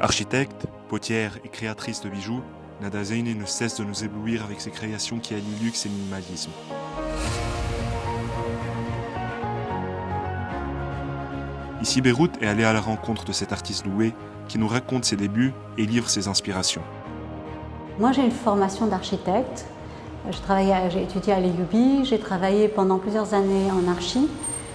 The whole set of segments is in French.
Architecte, potière et créatrice de bijoux, Nada Zeine ne cesse de nous éblouir avec ses créations qui allient luxe et minimalisme. Ici Beyrouth est allé à la rencontre de cet artiste doué qui nous raconte ses débuts et livre ses inspirations. Moi j'ai une formation d'architecte. J'ai étudié à l'EUB, j'ai travaillé pendant plusieurs années en archi.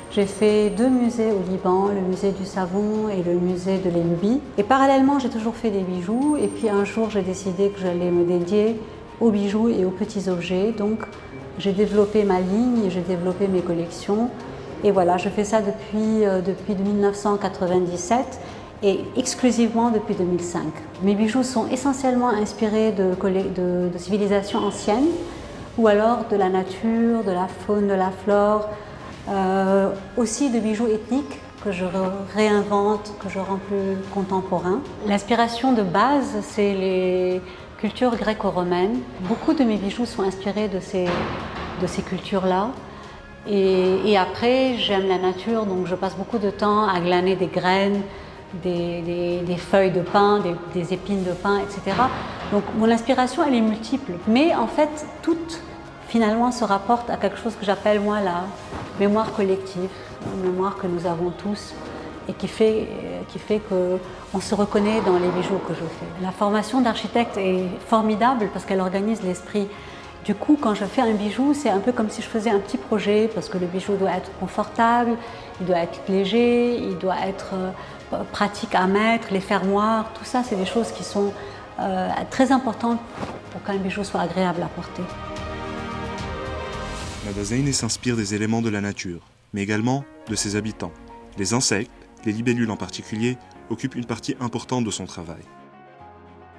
J'ai fait 2 musées au Liban, le musée du savon et le musée de l'EUB. Et parallèlement, j'ai toujours fait des bijoux. Et puis un jour, j'ai décidé que j'allais me dédier aux bijoux et aux petits objets. Donc j'ai développé ma ligne, j'ai développé mes collections. Et voilà, je fais ça depuis 1997 et exclusivement depuis 2005. Mes bijoux sont essentiellement inspirés de civilisations anciennes ou alors de la nature, de la faune, de la flore, aussi de bijoux ethniques que je réinvente, que je rends plus contemporains. L'inspiration de base, c'est les cultures gréco-romaines. Beaucoup de mes bijoux sont inspirés de ces cultures-là. Et après, j'aime la nature, donc je passe beaucoup de temps à glaner des graines, des feuilles de pin, des épines de pin, etc. Donc mon inspiration, elle est multiple. Mais en fait, toutes finalement se rapportent à quelque chose que j'appelle moi la mémoire collective, une mémoire que nous avons tous et qui fait qu'on se reconnaît dans les bijoux que je fais. La formation d'architecte est formidable parce qu'elle organise l'esprit. Du coup, quand je fais un bijou, c'est un peu comme si je faisais un petit projet parce que le bijou doit être confortable, il doit être léger, il doit être pratique à mettre, les fermoirs, tout ça, c'est des choses qui sont très importantes pour qu'un bijou soit agréable à porter. Nada Zeine s'inspire des éléments de la nature, mais également de ses habitants. Les insectes, les libellules en particulier, occupent une partie importante de son travail.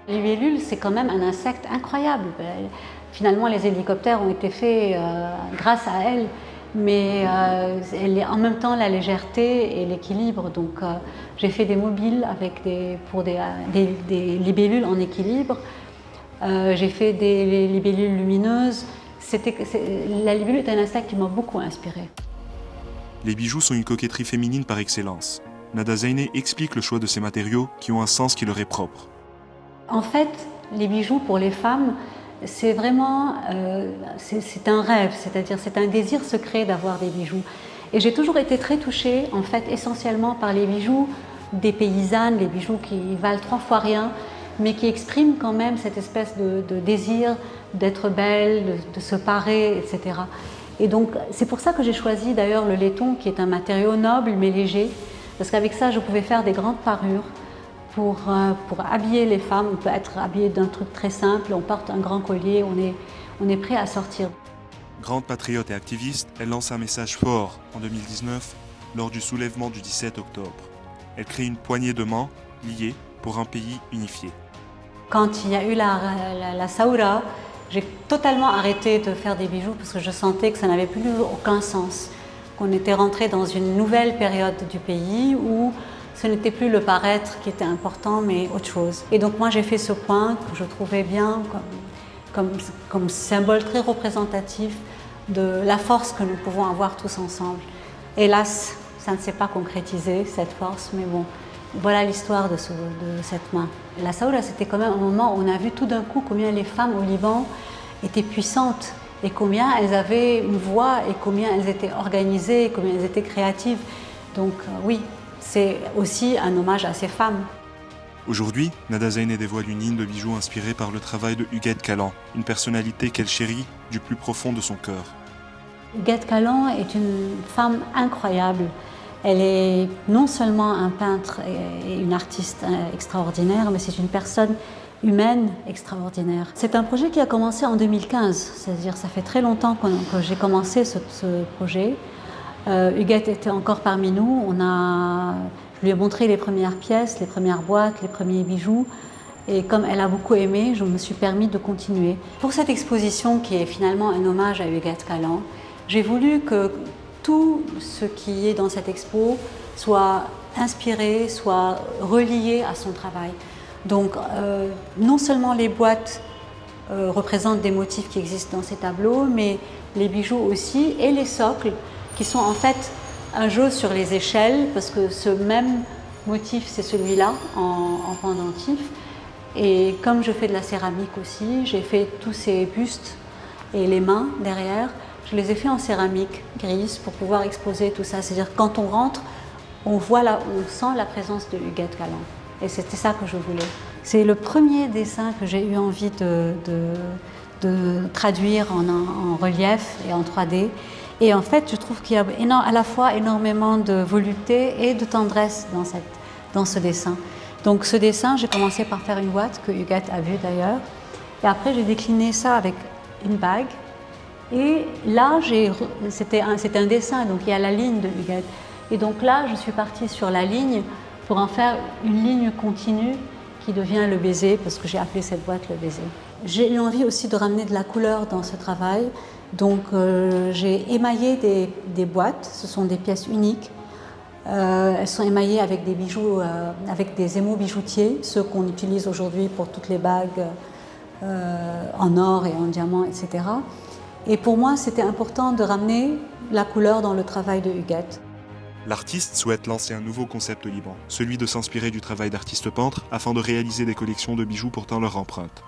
Les libellules, c'est quand même un insecte incroyable. Finalement, les hélicoptères ont été faits grâce à elle, mais elle est en même temps la légèreté et l'équilibre. Donc, j'ai fait des mobiles pour des libellules en équilibre. J'ai fait des libellules lumineuses. La libellule est un insecte qui m'a beaucoup inspirée. Les bijoux sont une coquetterie féminine par excellence. Nada Zeine explique le choix de ces matériaux qui ont un sens qui leur est propre. En fait, les bijoux pour les femmes, c'est vraiment c'est un rêve, c'est-à-dire c'est un désir secret d'avoir des bijoux. Et j'ai toujours été très touchée, en fait, essentiellement par les bijoux des paysannes, les bijoux qui valent 3 fois rien, mais qui expriment quand même cette espèce de désir d'être belle, de se parer, etc. Et donc, c'est pour ça que j'ai choisi d'ailleurs le laiton, qui est un matériau noble mais léger, parce qu'avec ça, je pouvais faire des grandes parures. Pour habiller les femmes, on peut être habillé d'un truc très simple, on porte un grand collier, on est prêt à sortir. Grande patriote et activiste, elle lance un message fort en 2019 lors du soulèvement du 17 octobre. Elle crée une poignée de main liée pour un pays unifié. Quand il y a eu la Saoura, j'ai totalement arrêté de faire des bijoux parce que je sentais que ça n'avait plus aucun sens. Qu'on était rentré dans une nouvelle période du pays où ce n'était plus le paraître qui était important, mais autre chose. Et donc moi j'ai fait ce point que je trouvais bien comme symbole très représentatif de la force que nous pouvons avoir tous ensemble. Hélas, ça ne s'est pas concrétisé, cette force, mais bon, voilà l'histoire de cette main. La Saoura, c'était quand même un moment où on a vu tout d'un coup combien les femmes au Liban étaient puissantes et combien elles avaient une voix et combien elles étaient organisées et combien elles étaient créatives. Donc oui, c'est aussi un hommage à ces femmes. Aujourd'hui, Nada Zeine dévoile une ligne de bijoux inspirée par le travail de Huguette Callan, une personnalité qu'elle chérit du plus profond de son cœur. Huguette Callan est une femme incroyable. Elle est non seulement un peintre et une artiste extraordinaire, mais c'est une personne humaine extraordinaire. C'est un projet qui a commencé en 2015, c'est-à-dire ça fait très longtemps que j'ai commencé ce projet. Huguette était encore parmi nous, je lui ai montré les premières pièces, les premières boîtes, les premiers bijoux et comme elle a beaucoup aimé, je me suis permis de continuer. Pour cette exposition qui est finalement un hommage à Huguette Callan, j'ai voulu que tout ce qui est dans cette expo soit inspiré, soit relié à son travail. Donc non seulement les boîtes représentent des motifs qui existent dans ces tableaux, mais les bijoux aussi et les socles qui sont en fait un jeu sur les échelles parce que ce même motif, c'est celui-là, en pendentif. Et comme je fais de la céramique aussi, j'ai fait tous ces bustes et les mains derrière, je les ai fait en céramique grise pour pouvoir exposer tout ça. C'est-à-dire quand on rentre, on sent la présence de Huguette Galland. Et c'était ça que je voulais. C'est le premier dessin que j'ai eu envie de traduire en relief et en 3D. Et en fait, je trouve qu'il y a à la fois énormément de volupté et de tendresse dans ce dessin. Donc ce dessin, j'ai commencé par faire une boîte que Huguette a vue d'ailleurs. Et après, j'ai décliné ça avec une bague. Et là, c'était un dessin, donc il y a la ligne de Huguette. Et donc là, je suis partie sur la ligne pour en faire une ligne continue qui devient le baiser, parce que j'ai appelé cette boîte le baiser. J'ai eu envie aussi de ramener de la couleur dans ce travail. Donc j'ai émaillé des boîtes, ce sont des pièces uniques. Elles sont émaillées avec des bijoux, avec des émaux bijoutiers, ceux qu'on utilise aujourd'hui pour toutes les bagues en or et en diamant, etc. Et pour moi, c'était important de ramener la couleur dans le travail de Huguette. L'artiste souhaite lancer un nouveau concept au Liban, celui de s'inspirer du travail d'artistes peintres afin de réaliser des collections de bijoux portant leur empreinte.